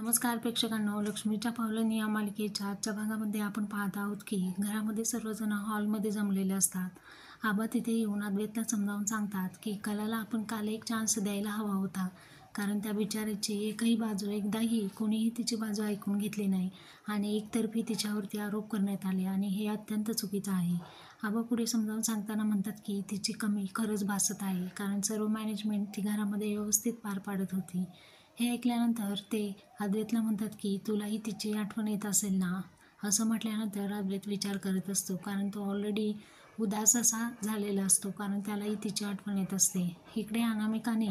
नमस्कार प्रेक्षकांनो, लक्ष्मीच्या पावलांनी या मालिकेच्या आजच्या भागामध्ये आपण पाहत आहोत की घरामध्ये सर्वजण हॉलमध्ये जमलेले असतात. आबा तिथे येऊन अद्वैतला समजावून सांगतात की कलाला आपण काल एक चान्स द्यायला हवा होता, कारण त्या बिचारीची एकही बाजू एकदाही कोणीही तिची बाजू ऐकून घेतली नाही आणि एकतर्फी तिच्यावरती आरोप करण्यात आले आणि हे अत्यंत चुकीचं आहे. आबा पुढे समजावून सांगताना म्हणतात की तिची कमी खरंच भासत आहे, कारण सर्व मॅनेजमेंट ती घरामध्ये व्यवस्थित पार पाडत होती. हे ऐकल्यानंतर ते अद्वैतला म्हणतात की तुलाही तिची आठवण येत असेल ना. असं म्हटल्यानंतर अद्वैत विचार करत असतो, कारण तो ऑलरेडी उदास असा झालेला असतो, कारण त्यालाही तिची आठवण येत असते. इकडे अनामिकाने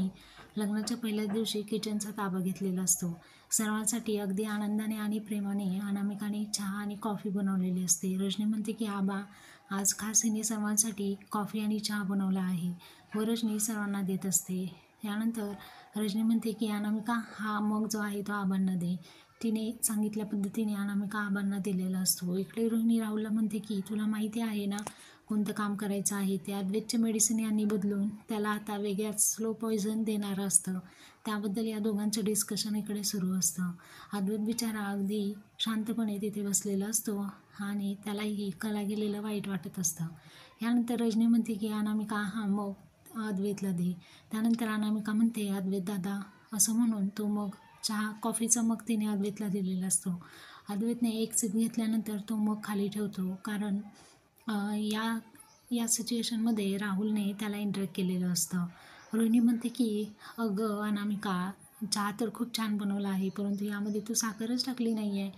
लग्नाच्या पहिल्याच दिवशी किचनचा ताबा घेतलेला असतो. सर्वांसाठी अगदी आनंदाने आणि प्रेमाने अनामिकाने चहा आणि कॉफी बनवलेली असते. रजनी म्हणते की आबा, आज खास हिने सर्वांसाठी कॉफी आणि चहा बनवला आहे व रजनी सर्वांना देत असते. यानंतर रजनी म्हणते की अनामिका, हा मग जो आहे तो आबांना दे. तिने सांगितल्या पद्धतीने अनामिका आबांना दिलेला असतो. इकडे रोहिणी राहुलला म्हणते की तुला माहिती आहे ना कोणतं काम करायचं आहे ते. अद्वैतचे मेडिसिन यांनी बदलून त्याला आता वेगळ्याच स्लो पॉयझन देणारं असतं. त्याबद्दल या दोघांचं डिस्कशन इकडे सुरू असतं. अद्वैत बिचारा अगदी शांतपणे तिथे बसलेला असतो आणि त्यालाही कला गेलेलं वाईट वाटत असतं. यानंतर रजनी म्हणते की अनामिका, हा मग अद्वैतला दे. त्यानंतर अनामिका म्हणते, अद्वैत दादा, असं म्हणून तो मग कॉफीचा मग तिने अद्वैतला दिलेला असतो. अद्वैतने एक सिप घेतल्यानंतर तो मग खाली ठेवतो, कारण या सिच्युएशनमध्ये राहुलने त्याला इंटरेक्ट केलेलं असतं. रोहिणी म्हणते की अगं अनामिका, चहा तर खूप छान बनवला आहे, परंतु यामध्ये तू साखरच टाकली नाही आहे.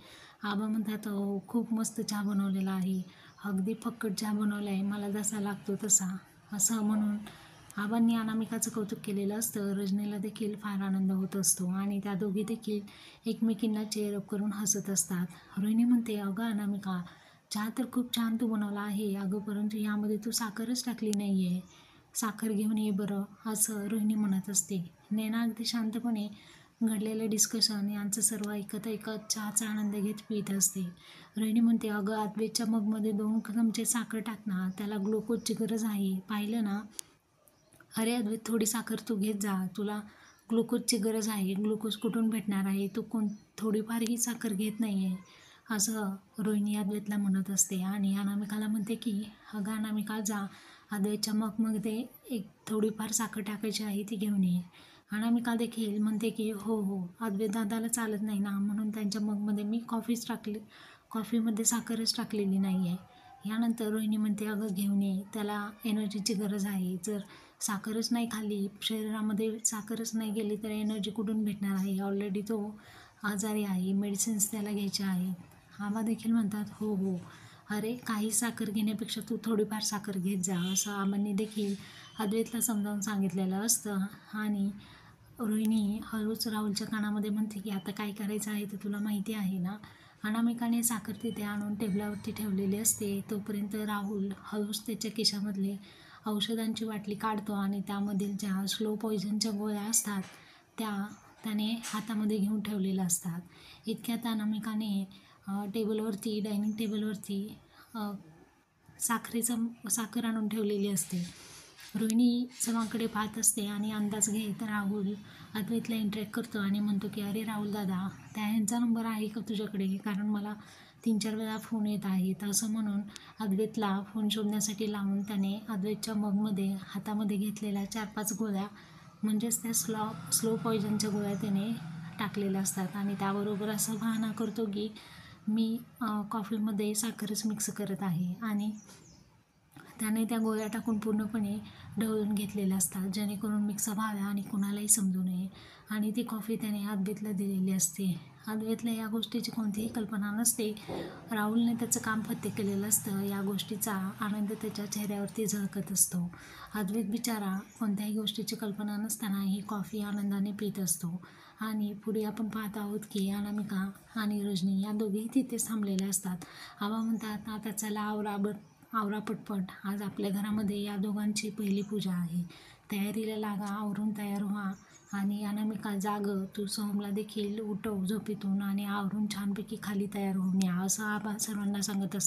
आबा म्हणतात, हो खूप मस्त चहा बनवलेला आहे, अगदी फक्कट चहा बनवला आहे, मला जसा लागतो तसा. असं म्हणून आबांनी अनामिकाचं कौतुक केलेलं असतं. रजनीला देखील फार आनंद होत असतो आणि त्या दोघी देखील एकमेकींना चेअरअप करून हसत असतात. रोहिणी म्हणते, अगं अनामिका, चहा तर खूप छान तू बनवला आहे अगं, परंतु यामध्ये तू साखरच टाकली नाही आहे, साखर घेऊन ये बरं, असं रोहिणी म्हणत असते. नैना अगदी शांतपणे घडलेलं डिस्कशन यांचं सर्व ऐकत चहाचा आनंद घेत पित असते. रोहिणी म्हणते, अगं अद्वैतच्या मगमध्ये 2 चमचे साखर टाक ना, त्याला ग्लुकोजची गरज आहे, पाहिलं ना. अरे अद्वैत, थोडी साखर तू घेत जा, तुला ग्लुकोजची गरज आहे, ग्लुकोज कुठून भेटणार आहे, तू थोडीफारही साखर घेत नाही आहे, असं रोहिणी अद्वैतला म्हणत असते. आणि अनामिकाला म्हणते की अगं अनामिका, जा अद्वैतच्या मगमध्ये एक थोडीफार साखर टाकायची आहे, ती घेऊन ये. अनामिका देखील म्हणते की हो हो, अद्वैत दादाला चालत नाही ना, म्हणून त्यांच्या मगमध्ये मी कॉफीमध्ये साखरच टाकलेली नाही आहे. यानंतर रोहिणी म्हणते, अगं घेऊन ये, त्याला एनर्जीची गरज आहे, जर साखरच नाही खाल्ली, शरीरामध्ये साखरच नाही गेली तर एनर्जी कुठून भेटणार आहे, ऑलरेडी तो आजारी आहे, मेडिसिन्स त्याला घ्यायचे आहेत. आबा देखील म्हणतात, हो हो, अरे काही साखर घेण्यापेक्षा तू थोडीफार साखर घेत जा, असं आबांनी देखील अद्वैतला समजावून सांगितलेलं असतं. आणि रोहिणी हळूच राहुलच्या कानामध्ये म्हणते की आता काय करायचं आहे ते तुला माहिती आहे ना. अनामिकाने साखर तिथे आणून टेबलावरती ठेवलेली असते. तोपर्यंत राहुल हळूच त्याच्या खिशामधले औषधांची बाटली काढतो आणि त्यामधील ज्या स्लो पॉयझनच्या गोळ्या असतात त्याने हातामध्ये घेऊन ठेवलेल्या असतात. इतक्यात अनामिकाने डायनिंग टेबलवरती साखर आणून ठेवलेली असते. रोहिणी सर्वांकडे पाहत असते आणि अंदाज घेत राहुल अद्वैतला इंटरॅक्ट करतो आणि म्हणतो की अरे राहुल दादा, त्या ह्यांचा नंबर आहे का तुझ्याकडे, कारण मला 3-4 वेळा फोन येत आहेत. असं म्हणून अद्वैतला फोन शोधण्यासाठी लावून त्याने अद्वैतच्या मगमध्ये हातामध्ये घेतलेल्या 4-5 गोळ्या, म्हणजेच त्या स्लो पॉयझनच्या गोळ्या त्याने टाकलेल्या असतात आणि त्याबरोबर असं बहाणा करतो की मी कॉफीमध्ये साखरच मिक्स करत आहे. आणि त्याने त्या गोळ्या टाकून पूर्णपणे ढवळून घेतलेल्या असतात, जेणेकरून मिक्स व्हाव्या आणि कुणालाही समजू नये. आणि ती कॉफी त्याने अद्वैतला दिलेली असते. अद्वैतला या गोष्टीची कोणतीही कल्पना नसते. राहुलने त्याचं काम फत्ते केलेलं असतं. या गोष्टीचा आनंद त्याच्या चेहऱ्यावरती झळकत असतो. अद्वैत बिचारा कोणत्याही गोष्टीची कल्पना नसताना ही कॉफी आनंदाने पित असतो. आणि पुढे आपण पाहत आहोत की अनामिका आणि रजनी या दोघेही तिथेच थांबलेल्या असतात. आबा म्हणतात, आता चला आवरा पटपट, आज आपल्या घरामध्ये या दोघांची पहिली पूजा आहे, तयारीला लागा, आवरून तयार व्हा. आणि अनामिका, जाग, तू सोहमला देखील उठव झोपेतून आणि आवरून छानपैकी खाली तयार होऊन या, असं आबा सर्वांना सांगत असतात.